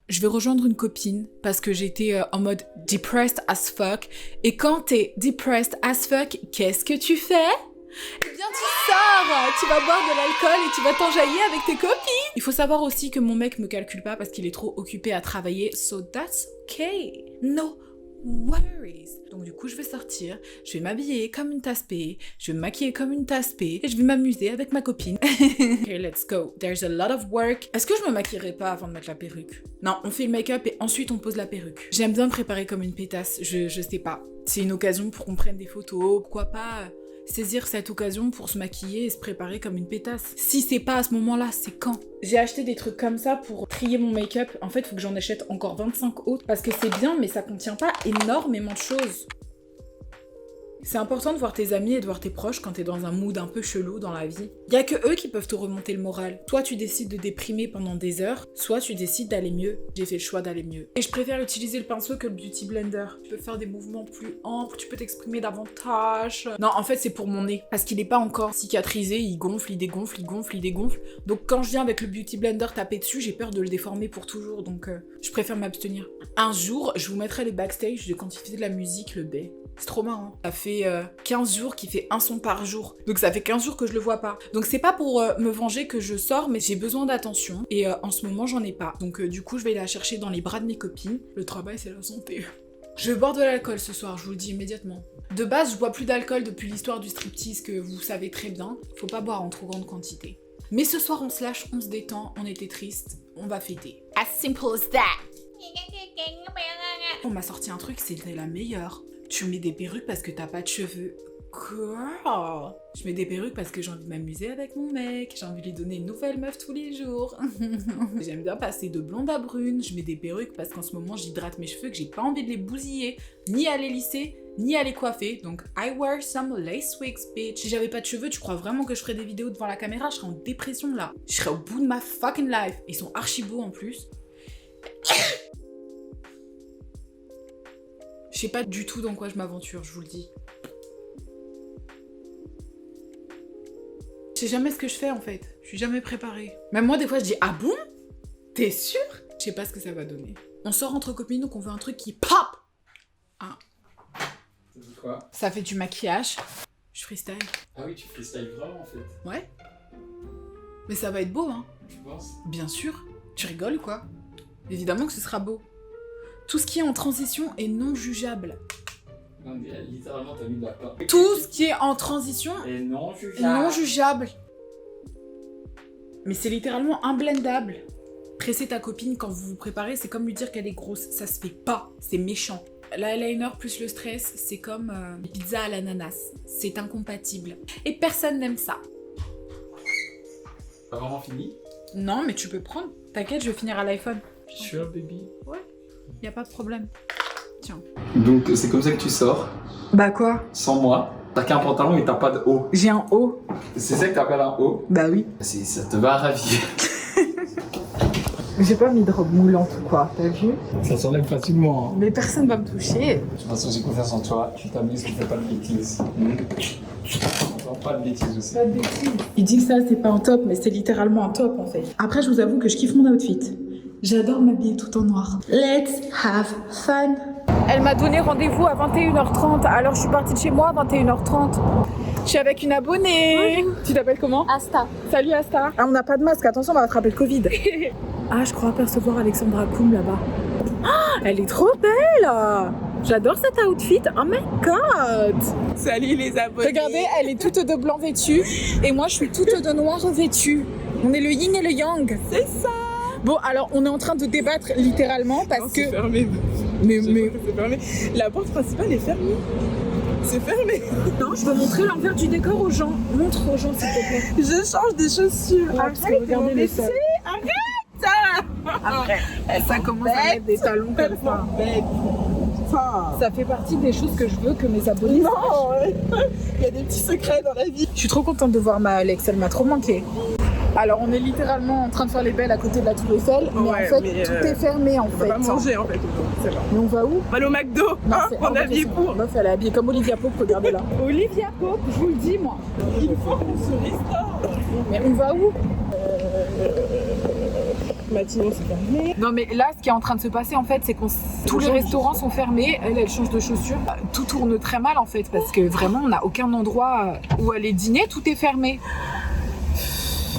je vais rejoindre une copine parce que j'étais en mode depressed as fuck. Et quand t'es depressed as fuck, qu'est-ce que tu fais? Eh bien tu sors, tu vas boire de l'alcool et tu vas t'enjailler avec tes copines. Il faut savoir aussi que mon mec me calcule pas parce qu'il est trop occupé à travailler, so that's okay. No worries. Donc du coup je vais sortir, je vais m'habiller comme une tasse P, je vais me maquiller comme une tasse P et je vais m'amuser avec ma copine. Okay, let's go. There's a lot of work. Est-ce que je me maquillerai pas avant de mettre la perruque? Non, on fait le make-up et ensuite on pose la perruque. J'aime bien me préparer comme une pétasse, je sais pas. C'est une occasion pour qu'on prenne des photos, pourquoi pas saisir cette occasion pour se maquiller et se préparer comme une pétasse. Si c'est pas à ce moment-là, c'est quand? J'ai acheté des trucs comme ça pour trier mon make-up. En fait, faut que j'en achète encore 25 autres parce que c'est bien, mais ça contient pas énormément de choses. C'est important de voir tes amis et de voir tes proches quand t'es dans un mood un peu chelou dans la vie. Y a que eux qui peuvent te remonter le moral. Soit tu décides de déprimer pendant des heures, soit tu décides d'aller mieux. J'ai fait le choix d'aller mieux. Et je préfère utiliser le pinceau que le beauty blender. Tu peux faire des mouvements plus amples, tu peux t'exprimer davantage. Non, en fait, c'est pour mon nez. Parce qu'il est pas encore cicatrisé, il gonfle, il dégonfle, il gonfle, il dégonfle. Donc quand je viens avec le beauty blender taper dessus, j'ai peur de le déformer pour toujours. Donc je préfère m'abstenir. Un jour, je vous mettrai les backstage de quand il faisait de la musique, le B. C'est trop marrant. Ça fait 15 jours qu'il fait un son par jour. Donc ça fait 15 jours que je le vois pas. Donc c'est pas pour me venger que je sors, mais j'ai besoin d'attention. Et en ce moment, j'en ai pas. Donc du coup, je vais la chercher dans les bras de mes copines. Le travail, c'est la santé. Je vais boire de l'alcool ce soir, je vous le dis immédiatement. De base, je bois plus d'alcool depuis l'histoire du striptease que vous savez très bien. Faut pas boire en trop grande quantité. Mais ce soir, on se lâche, on se détend, on était triste, on va fêter. As simple as that. On m'a sorti un truc, c'était la meilleure. Tu mets des perruques parce que t'as pas de cheveux. Girl! Je mets des perruques parce que j'ai envie de m'amuser avec mon mec, j'ai envie de lui donner une nouvelle meuf tous les jours. J'aime bien passer de blonde à brune, je mets des perruques parce qu'en ce moment j'hydrate mes cheveux, que j'ai pas envie de les bousiller, ni à les lisser, ni à les coiffer. Donc I wear some lace wigs, bitch. Si j'avais pas de cheveux, tu crois vraiment que je ferais des vidéos devant la caméra? Je serais en dépression là. Je serais au bout de ma fucking life. Ils sont archi beaux en plus. Je sais pas du tout dans quoi je m'aventure, je vous le dis. Je sais jamais ce que je fais en fait. Je suis jamais préparée. Même moi, des fois, je dis ah bon? T'es sûre? Je sais pas ce que ça va donner. On sort entre copines, donc on veut un truc qui pop! Ah. Ça dit quoi? Ça fait du maquillage. Je freestyle. Ah oui, tu freestyle vraiment en fait. Ouais. Mais ça va être beau, hein? Tu penses? Bien sûr. Tu rigoles ou quoi? Évidemment que ce sera beau. Tout ce qui est en transition est non jugeable. Non, mais littéralement, t'as mis de la part. Tout ce qui est en transition est non est jugeable. non jugeable. Mais c'est littéralement imblendable. Presser ta copine quand vous vous préparez, c'est comme lui dire qu'elle est grosse. Ça se fait pas. C'est méchant. L'eyeliner plus le stress, c'est comme les pizzas à l'ananas. C'est incompatible. Et personne n'aime ça. Pas vraiment fini? Non, mais tu peux prendre. T'inquiète, je vais finir à l'iPhone. Sure, baby. Ouais. Y a pas de problème. Tiens. Donc, c'est comme ça que tu sors, Bah quoi? sans moi. T'as qu'un pantalon et t'as pas de haut. J'ai un haut. C'est ça que t'appelles un haut? Bah oui. Ça te va ravir. J'ai pas mis de robe moulante ou quoi, t'as vu? Ça s'enlève facilement. Mais personne va me toucher. De toute façon, j'ai confiance en toi. Tu t'amuses, tu fais pas de bêtises. Pas de bêtises aussi. Pas de bêtises. Il dit que ça, c'est pas un top, mais c'est littéralement un top en fait. Après, je vous avoue que je kiffe mon outfit. J'adore m'habiller tout en noir. Let's have fun. Elle m'a donné rendez-vous à 21h30, alors je suis partie de chez moi à 21h30. Je suis avec une abonnée. Bonjour. Tu t'appelles comment? Asta. Salut Asta. Ah, on n'a pas de masque, attention, on va attraper le Covid. Ah, je crois apercevoir Alexandra Koum là-bas. Ah, elle est trop belle. J'adore cet outfit. Oh my god. Salut les abonnés. Regardez, elle est toute de blanc vêtue et moi je suis toute de noir vêtue. On est le yin et le yang. C'est ça. Bon, alors on est en train de débattre littéralement parce Non, que... c'est fermé. Mais... C'est fermé. La porte principale est fermée. C'est fermé. Non, je veux montrer l'envers du décor aux gens. Montre aux gens s'il te plaît. Je change des chaussures. Ouais, parce que regardez les sols. Arrête. Après, ça commence à mettre des talons comme ça. Bête. Enfin, Ça fait partie des choses que je veux que mes abonnés non, sachent. il y a des petits secrets dans la vie. Je suis trop contente de voir ma Alex, elle m'a trop manqué. Alors on est littéralement en train de faire les belles à côté de la Tour Eiffel, mais Ouais, en fait mais, tout est fermé en On fait. va pas manger en fait aujourd'hui, c'est bon. Mais on va où? On va aller au McDo. Non, Hein, c'est on est habillés impossible. pour. Meuf, elle est habillée comme Olivia Pope, regardez là. Olivia Pope, je vous le dis moi. Il faut qu'on se restaure. Mais on va où? Matignon, c'est fermé. Non mais là, ce qui est en train de se passer en fait, c'est que tous les restaurants sont fermés. Elle change de chaussures. Tout tourne très mal en fait, parce que vraiment, on n'a aucun endroit où aller dîner. Tout est fermé.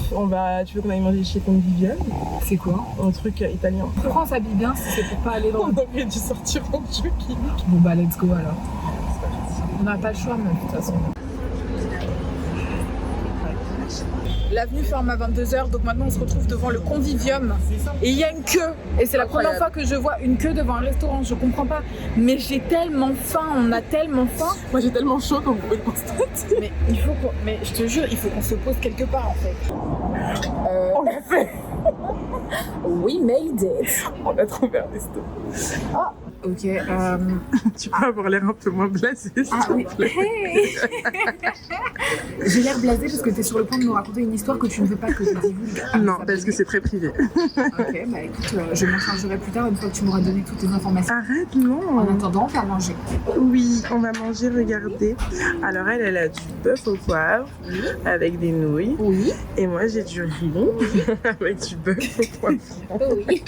Tu veux qu'on aille manger chez Convivial? C'est quoi? Un truc italien. Pourquoi on s'habille bien si c'est pour pas aller dans... On aurait dû sortir en jogging. Bon bah let's go alors. On n'a pas le choix même de toute façon. L'avenue ferme à 22h, donc maintenant on se retrouve devant le Convivium. Et il y a une queue. Et c'est la première fois que je vois une queue devant un restaurant. Je comprends pas. Mais j'ai tellement faim, on a tellement faim. Moi j'ai tellement chaud comme vous pouvez le constater. Mais il faut qu'on... Mais je te jure, il faut qu'on se pose quelque part en fait. On l'a fait. We made it. On a trouvé un resto. Ah, ok. Tu peux avoir l'air un peu moins blasé. Ah oui. Hey. J'ai l'air blasée parce que tu es sur le point de me raconter une histoire que tu ne veux pas que je divulgue. Non, parce que c'est très privé. Ok, bah écoute, je m'en chargerai plus tard une fois que tu m'auras donné toutes les informations. Arrête, non. En attendant, on va manger. Oui, on va manger, regardez. Alors elle a du bœuf au poivre avec des nouilles. Oui. Et moi j'ai du riz avec du bœuf au poivre. Oui.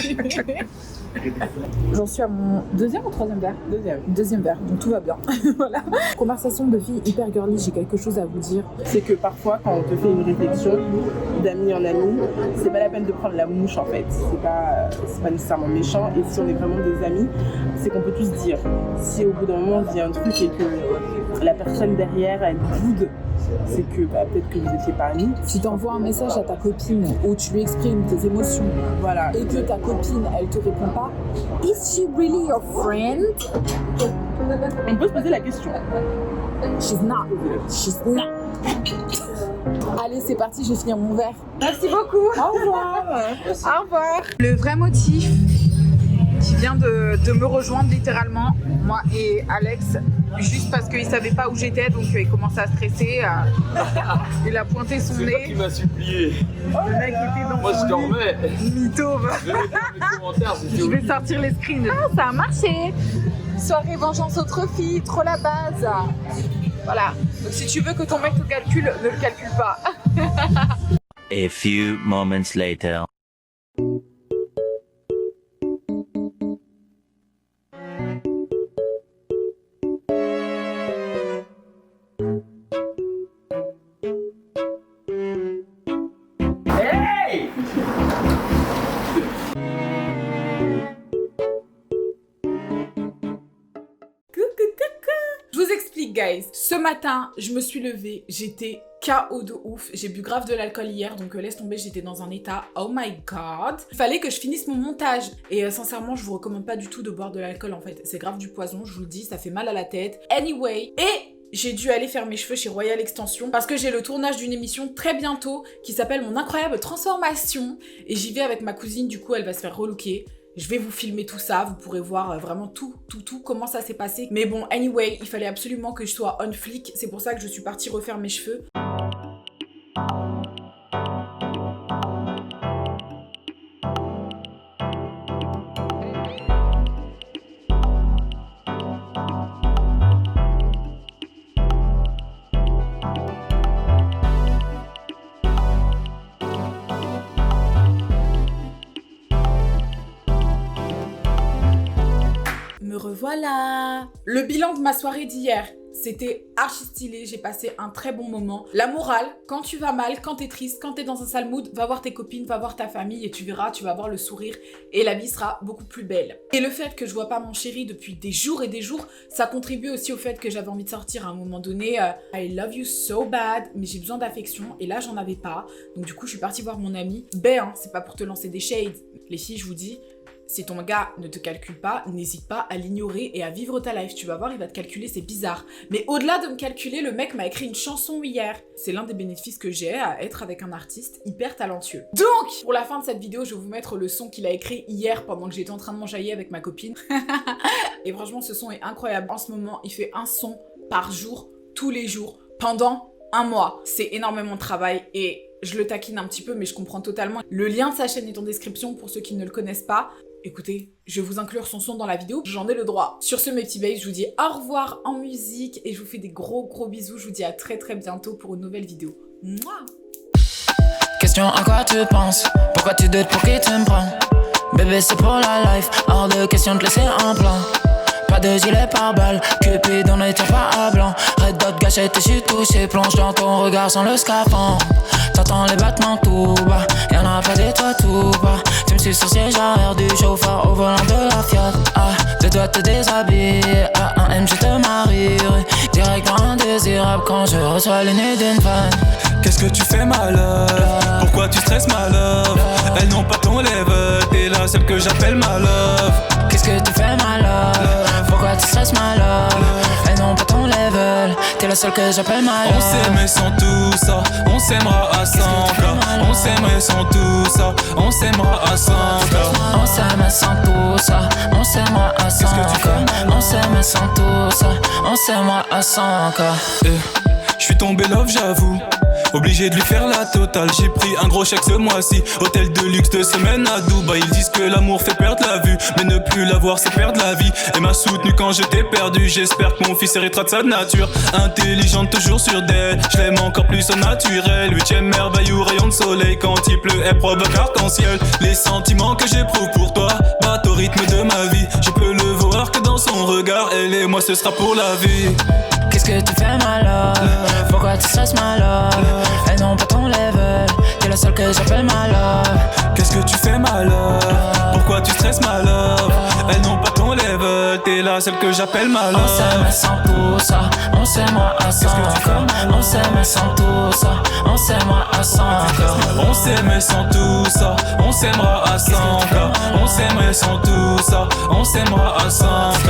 J'en suis à mon deuxième ou troisième verre? Deuxième verre, donc tout va bien. Voilà. Conversation de fille hyper girly, j'ai quelque chose à vous dire. C'est que parfois quand on te fait une réflexion d'ami en ami, c'est pas la peine de prendre la mouche en fait. C'est pas nécessairement méchant, et si on est vraiment des amis, c'est qu'on peut tous dire. Si au bout d'un moment il y a un truc et que la personne derrière elle boude, c'est que peut-être que vous n'étiez pas amis. Si tu envoies un message à ta copine où tu lui exprimes tes émotions, voilà, et que ta copine elle te répond pas, is she really your friend? on peut se poser la question. She's not. Allez, c'est parti, je vais finir mon verre. Merci beaucoup. Au revoir. Au revoir. Le vrai motif qui vient de me rejoindre littéralement, moi et Alex, juste parce qu'il savait pas où j'étais, donc il commençait à stresser. Il a pointé son C'est toi nez. qui m'as supplié. Le mec était dans Moi je son lit. dormais. Mytho. Je vais mettre dans les commentaires si Je vais sortir les screens. Ah, ça a marché. Soirée vengeance autre fille, trop la base. Voilà. Donc si tu veux que ton mec te calcule, ne le calcule pas. A few moments later. Je vous explique, guys. Ce matin, je me suis levée, j'étais KO de ouf. J'ai bu grave de l'alcool hier, donc laisse tomber, j'étais dans un état oh my god. Il fallait que je finisse mon montage. Et sincèrement, je vous recommande pas du tout de boire de l'alcool en fait. C'est grave du poison, je vous le dis, ça fait mal à la tête. Anyway, et j'ai dû aller faire mes cheveux chez Royal Extension parce que j'ai le tournage d'une émission très bientôt qui s'appelle Mon incroyable transformation. Et j'y vais avec ma cousine, du coup elle va se faire relooker. Je vais vous filmer tout ça, vous pourrez voir vraiment tout comment ça s'est passé. Mais bon, anyway, il fallait absolument que je sois on flic. C'est pour ça que je suis partie refaire mes cheveux. Me revoilà. Le bilan de ma soirée d'hier, c'était archi stylé, j'ai passé un très bon moment. La morale, quand tu vas mal, quand t'es triste, quand t'es dans un sale mood, va voir tes copines, va voir ta famille et tu verras, tu vas avoir le sourire et la vie sera beaucoup plus belle. Et le fait que je vois pas mon chéri depuis des jours et des jours, ça contribue aussi au fait que j'avais envie de sortir à un moment donné. I love you so bad, mais j'ai besoin d'affection et là j'en avais pas. Donc du coup je suis partie voir mon ami. Ben, c'est pas pour te lancer des shades. Les filles, je vous dis, si ton gars ne te calcule pas, n'hésite pas à l'ignorer et à vivre ta life. Tu vas voir, il va te calculer, c'est bizarre. Mais au-delà de me calculer, le mec m'a écrit une chanson hier. C'est l'un des bénéfices que j'ai à être avec un artiste hyper talentueux. Donc, pour la fin de cette vidéo, je vais vous mettre le son qu'il a écrit hier pendant que j'étais en train de m'enjailler avec ma copine. Et franchement, ce son est incroyable. En ce moment, il fait un son par jour, tous les jours, pendant un mois. C'est énormément de travail et je le taquine un petit peu, mais je comprends totalement. Le lien de sa chaîne est en description pour ceux qui ne le connaissent pas. Écoutez, je vais vous inclure son son dans la vidéo, j'en ai le droit. Sur ce, mes petits babes, je vous dis au revoir en musique et je vous fais des gros bisous. Je vous dis à très bientôt pour une nouvelle vidéo. Mouah. Question à quoi tu penses? Pourquoi tu doutes, pour qui tu me prends? Bébé c'est pour la life, hors de question de te laisser en plan. Pas de gilet pare-balles, Cupid on ne tient pas à blanc. Red dot gâchette et j'suis touché, plonge dans ton regard sans le scaphandre. T'entends les battements tout bas, y'en a pas des toits tout bas. Tu me suis sur siège arrière du chauffeur au volant de la Fiat. Ah, tu dois te déshabiller, à un M je te marierai. Direct dans indésirable quand je reçois les nez d'une fan. Qu'est-ce que tu fais ma love? Pourquoi tu stresses ma love? Elles n'ont pas ton level, t'es la seule que j'appelle ma love. Qu'est-ce que tu fais ma love? Pourquoi tu stresses ma love? Elles n'ont pas ton level, t'es la seule que j'appelle ma love. On s'aimait sans tout ça, on s'aimera à 100K. On s'aimerait sans tout ça, on s'aimera à 100K. On s'aimait sans tout ça, on s'aimera à 100K. On s'aimait sans tout ça, on s'aimera à 100K. Je suis tombé love j'avoue, obligé de lui faire la totale. J'ai pris un gros chèque ce mois-ci, hôtel de luxe 2 semaines à Dubaï. Ils disent que l'amour fait perdre la vue, mais ne plus l'avoir c'est perdre la vie. Elle m'a soutenu quand j'étais perdu, j'espère que mon fils héritera de sa nature. Intelligente toujours sûre d'elle, je l'aime encore plus au naturel. 8ème merveille ou rayon de soleil, quand il pleut elle provoque arc-en-ciel. Les sentiments que j'éprouve pour toi battent au rythme de ma vie. Je peux le voir que dans son regard, elle et moi ce sera pour la vie. Qu'est-ce que tu fais ma love? Pourquoi tu stresses ma love? Elles n'ont pas ton level, t'es la seule que j'appelle ma love. Qu'est-ce que tu fais ma love? Pourquoi tu stresses ma love? Elles n'ont pas ton level, t'es la seule que j'appelle ma love. On s'aimait sans tout ça, on s'aimera à 100K. On s'aimait sans tout ça, on s'aimera à 100K. On s'aimait sans tout ça, on s'aimera à 100K. On s'aimerait sans tout ça, on s'aimera à 100K.